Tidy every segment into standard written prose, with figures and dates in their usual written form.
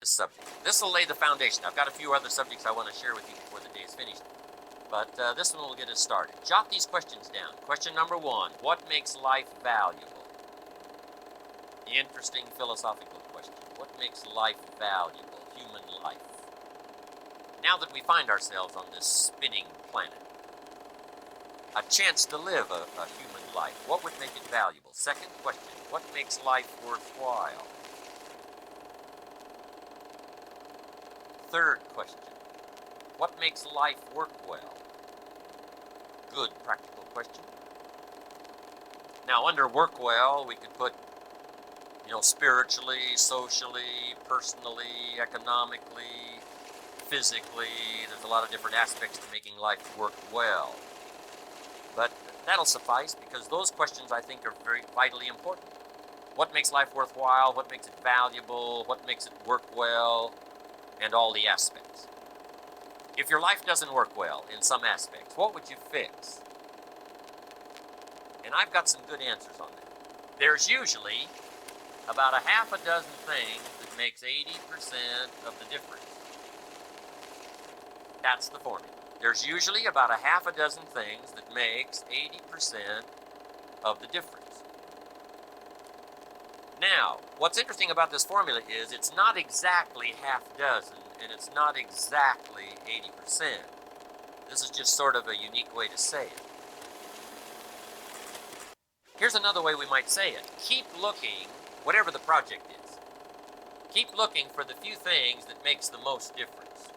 this subject. This will lay the foundation. I've got a few other subjects I want to share with you before the day is finished. But this one will get us started. Jot these questions down. Question number 1, what makes life valuable? Interesting philosophical question. What makes life valuable, human life? Now that we find ourselves on this spinning planet, a chance to live a human life, what would make it valuable? Second question, what makes life worthwhile? Third question, what makes life work well? Good practical question. Now, under work well, we could put, spiritually, socially, personally, economically, physically. There's a lot of different aspects to making life work well. But that'll suffice, because those questions, I think, are very vitally important. What makes life worthwhile? What makes it valuable? What makes it work well? And all the aspects. If your life doesn't work well in some aspects, what would you fix? And I've got some good answers on that. There's usually about a half a dozen things that makes 80% of the difference. That's the formula. There's usually about a half a dozen things that makes 80% of the difference. Now, what's interesting about this formula is it's not exactly half dozen, and it's not exactly 80%. This is just sort of a unique way to say it. Here's another way we might say it. Keep looking, whatever the project is. Keep looking for the few things that makes the most difference.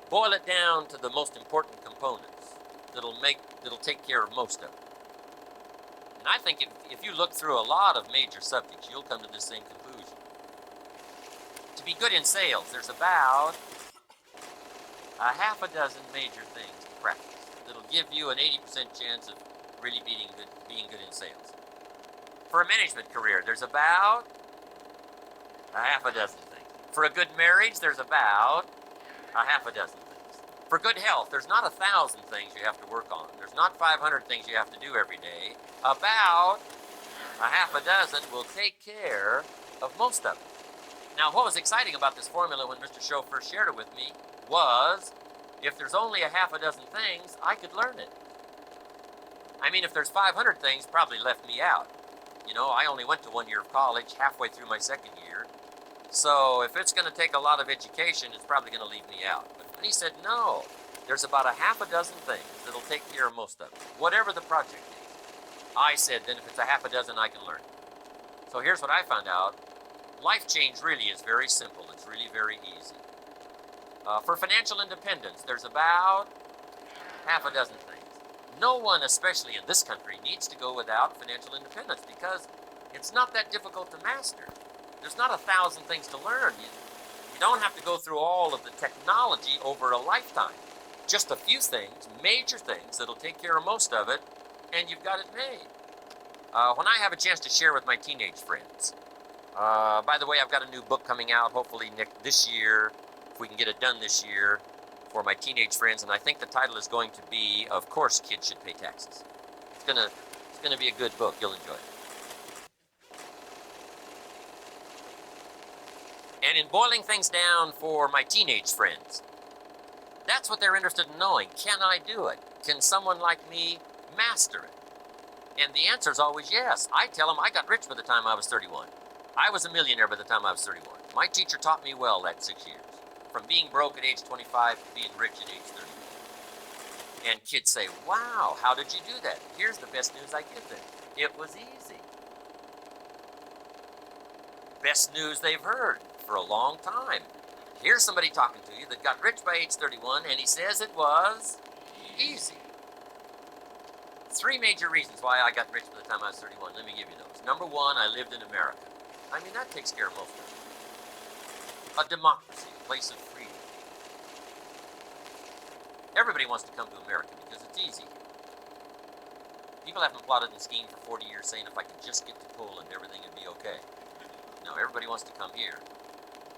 Boil it down to the most important components that'll take care of most of it. And I think if you look through a lot of major subjects, you'll come to the same conclusion. To be good in sales, there's about a half a dozen major things to practice that'll give you an 80% chance of really being good in sales. For a management career, there's about a half a dozen things. For a good marriage, there's about a half a dozen things. For good health, there's not 1,000 things you have to work on. There's not 500 things you have to do every day. About a half a dozen will take care of most of it. Now, what was exciting about this formula when Mr. Show first shared it with me was, if there's only a half a dozen things, I could learn it. I mean, if there's 500 things, probably left me out. I only went to 1 year of college, halfway through my second year. So if it's going to take a lot of education, it's probably going to leave me out. But when he said, no, there's about a half a dozen things that'll take care of most of it, whatever the project is. I said, then if it's a half a dozen, I can learn it. So here's what I found out. Life change really is very simple. It's really very easy. For financial independence, there's about half a dozen things. No one, especially in this country, needs to go without financial independence, because it's not that difficult to master. There's not 1,000 things to learn. You don't have to go through all of the technology over a lifetime. Just a few things, major things, that'll take care of most of it, and you've got it made. When I have a chance to share with my teenage friends, by the way, I've got a new book coming out, hopefully this year, if we can get it done this year, for my teenage friends, and I think the title is going to be, Of Course Kids Should Pay Taxes. It's gonna be a good book. You'll enjoy it. And in boiling things down for my teenage friends, that's what they're interested in knowing. Can I do it? Can someone like me master it? And the answer is always yes. I tell them I got rich by the time I was 31. I was a millionaire by the time I was 31. My teacher taught me well that 6 years. From being broke at age 25 to being rich at age 31. And kids say, wow, how did you do that? Here's the best news I give them. It was easy. Best news they've heard for a long time. Here's somebody talking to you that got rich by age 31, and he says it was easy. 3 major reasons why I got rich by the time I was 31. Let me give you those. Number 1, I lived in America. I mean, that takes care of most of it. A democracy, a place of freedom. Everybody wants to come to America because it's easy. People haven't plotted and schemed for 40 years saying if I could just get to Poland, everything would be okay. No, everybody wants to come here.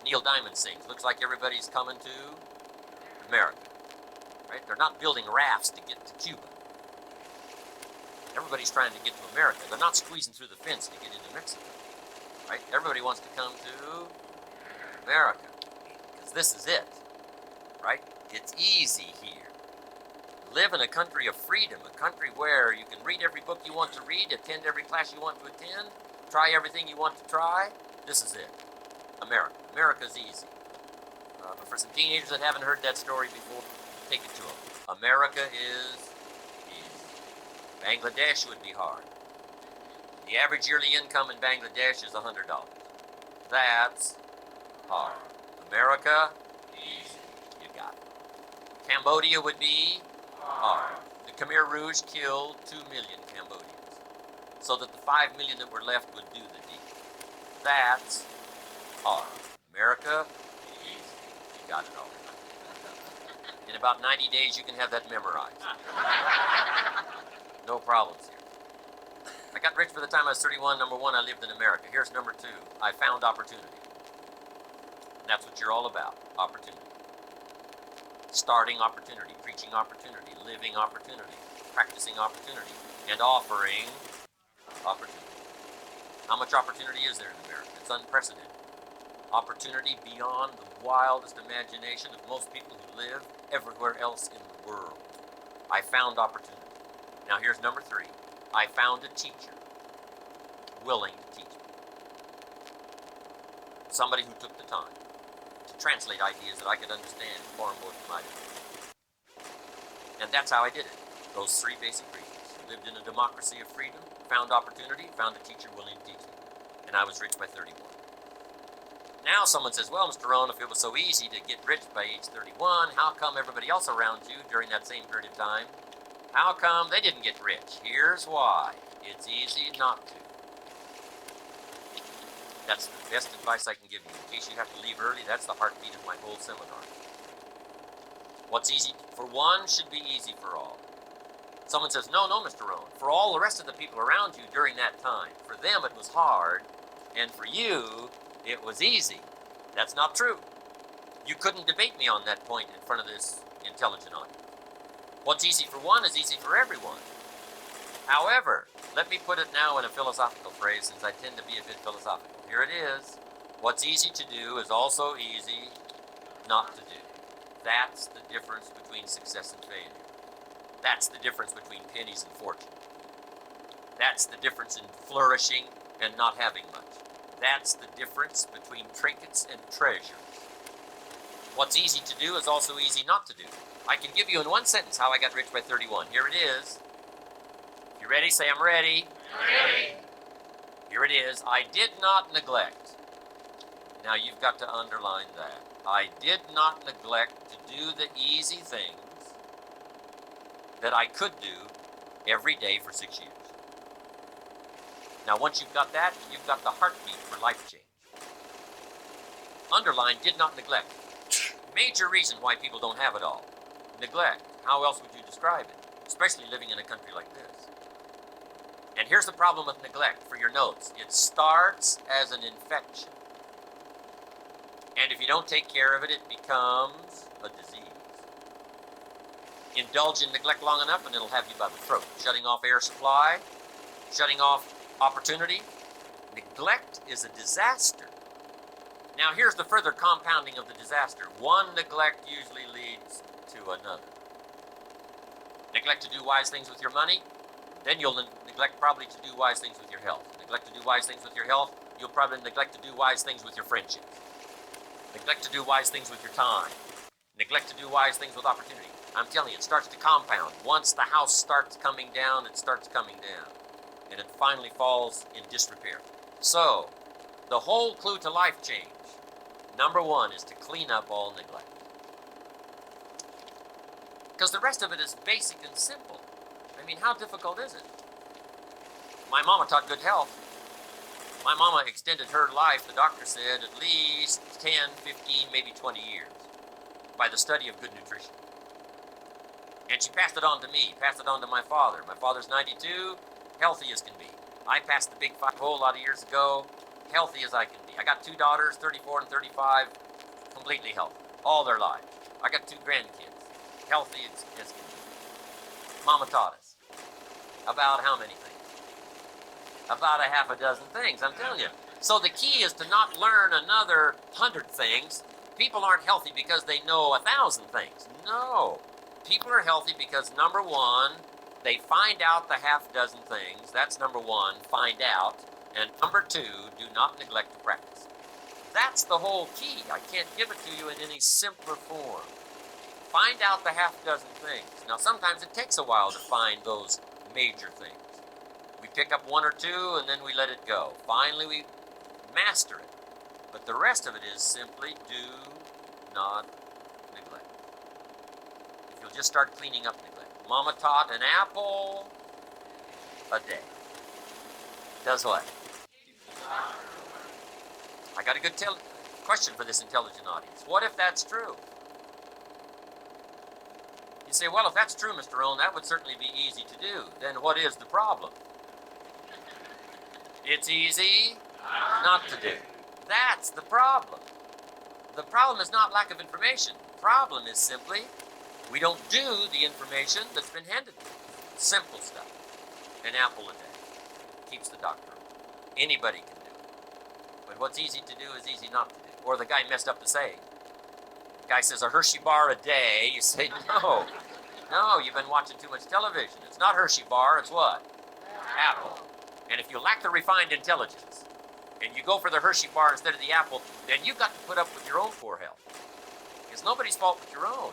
Neil Diamond sings, looks like everybody's coming to America. Right? They're not building rafts to get to Cuba. Everybody's trying to get to America. They're not squeezing through the fence to get into Mexico. right? Everybody wants to come to America because this is it, right? It's easy here. Live in a country of freedom, a country where you can read every book you want to read, attend every class you want to attend, try everything you want to try. This is it. America. America's easy. But for some teenagers that haven't heard that story before, take it to them. America is easy. Bangladesh would be hard. The average yearly income in Bangladesh is $100. That's hard. America, easy. You got it. Cambodia would be hard. The Khmer Rouge killed 2 million Cambodians, so that the 5 million that were left would do the deed. That's hard. America, easy. You got it all. In about 90 days, you can have that memorized. No problems here. I got rich by the time I was 31. Number one, I lived in America. Here's number two. I found opportunity. And that's what you're all about, opportunity. Starting opportunity, preaching opportunity, living opportunity, practicing opportunity, and offering opportunity. How much opportunity is there in America? It's unprecedented. Opportunity beyond the wildest imagination of most people who live everywhere else in the world. I found opportunity. Now here's number three. I found a teacher willing to teach me. Somebody who took the time to translate ideas that I could understand far more than I did. And that's how I did it. Those three basic reasons. Lived in a democracy of freedom, found opportunity, found a teacher willing to teach me. And I was rich by 31. Now someone says, well, Mr. Rohn, if it was so easy to get rich by age 31, how come everybody else around you during that same period of time, how come they didn't get rich? Here's why. It's easy not to. That's the best advice I can give you. In case you have to leave early, that's the heartbeat of my whole seminar. What's easy for one should be easy for all. Someone says, no, Mr. Rohn. For all the rest of the people around you during that time, for them it was hard, and for you, it was easy. That's not true. You couldn't debate me on that point in front of this intelligent audience. What's easy for one is easy for everyone. However, let me put it now in a philosophical phrase, since I tend to be a bit philosophical. Here it is. What's easy to do is also easy not to do. That's the difference between success and failure. That's the difference between pennies and fortune. That's the difference in flourishing and not having much. That's the difference between trinkets and treasures. What's easy to do is also easy not to do. I can give you in one sentence how I got rich by 31. Here it is. You ready? Say, I'm ready. Ready. Here it is. I did not neglect. Now you've got to underline that. I did not neglect to do the easy things that I could do every day for 6 years. Now once you've got that, you've got the heartbeat for life change. Underline, did not neglect. Major reason why people don't have it all. Neglect. How else would you describe it? Especially living in a country like this. And here's the problem with neglect for your notes. It starts as an infection. And if you don't take care of it, it becomes a disease. Indulge in neglect long enough and it'll have you by the throat. Shutting off air supply, shutting off opportunity. Neglect is a disaster. Now here's the further compounding of the disaster. One neglect usually leads to another. Neglect to do wise things with your money, then you'll neglect probably to do wise things with your health. Neglect to do wise things with your health, you'll probably neglect to do wise things with your friendships. Neglect to do wise things with your time. Neglect to do wise things with opportunity. I'm telling you, it starts to compound. Once the house starts coming down, it starts coming down. And it finally falls in disrepair. So, the whole clue to life change, number one, is to clean up all neglect. Because the rest of it is basic and simple. I mean, how difficult is it? My mama taught good health. My mama extended her life, the doctor said, at least 10, 15, maybe 20 years by the study of good nutrition. And she passed it on to me, passed it on to my father. My father's 92, healthy as can be. I passed the big 5 a whole lot of years ago, healthy as I can be. I got 2 daughters, 34 and 35, completely healthy, all their lives. I got 2 grandkids, healthy as can be. Mama taught us. About how many things? About a half a dozen things, I'm telling you. So the key is to not learn another 100 things. People aren't healthy because they know 1,000 things. No. People are healthy because, number one, they find out the half dozen things. That's number one, find out. And number two, do not neglect to practice. That's the whole key. I can't give it to you in any simpler form. Find out the half dozen things. Now, sometimes it takes a while to find those major things. We pick up one or two, and then we let it go. Finally, we master it. But the rest of it is simply do not neglect. If you'll just start cleaning up neglect. Mama taught an apple a day. Does what? I got a good question for this intelligent audience. What if that's true? You say, well, if that's true, Mr. Rohn, that would certainly be easy to do. Then what is the problem? It's easy not to do. That's the problem. The problem is not lack of information. The problem is simply we don't do the information that's been handed to us. Simple stuff. An apple a day keeps the doctor away. Anybody can do it. But what's easy to do is easy not to do. Or the guy messed up the saying. The guy says a Hershey bar a day. You say, no. No, you've been watching too much television. It's not Hershey bar, it's what? Apple. And if you lack the refined intelligence, and you go for the Hershey bar instead of the apple, then you've got to put up with your own poor health. It's nobody's fault but your own.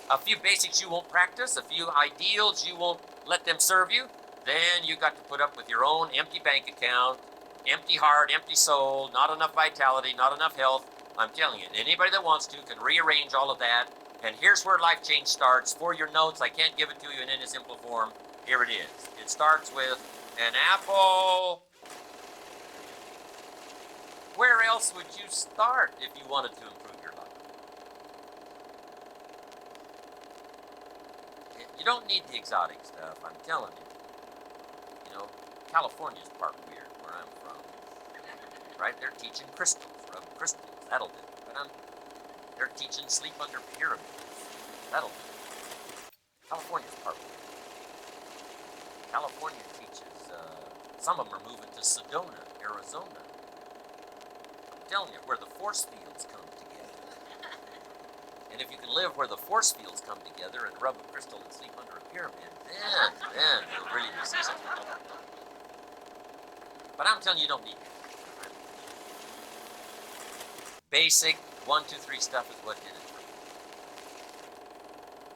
A few basics you won't practice, a few ideals you won't let them serve you, then you've got to put up with your own empty bank account, empty heart, empty soul, not enough vitality, not enough health. I'm telling you, anybody that wants to can rearrange all of that. And here's where life change starts. For your notes, I can't give it to you in any simple form. Here it is. It starts with an apple. Where else would you start if you wanted to improve your life? You don't need the exotic stuff, I'm telling you. You know, California's part weird where I'm from. Right? They're teaching crystals, rub crystals. That'll do. But they're teaching sleep under pyramids. That'll do. California's part weird. California teaches, some of them are moving to Sedona, Arizona. I'm telling you, where the force fields come together. And if you can live where the force fields come together and rub a crystal and sleep under a pyramid, then you'll really be successful. But I'm telling you, you don't need it. Basic 1, 2, 3 stuff is what did it.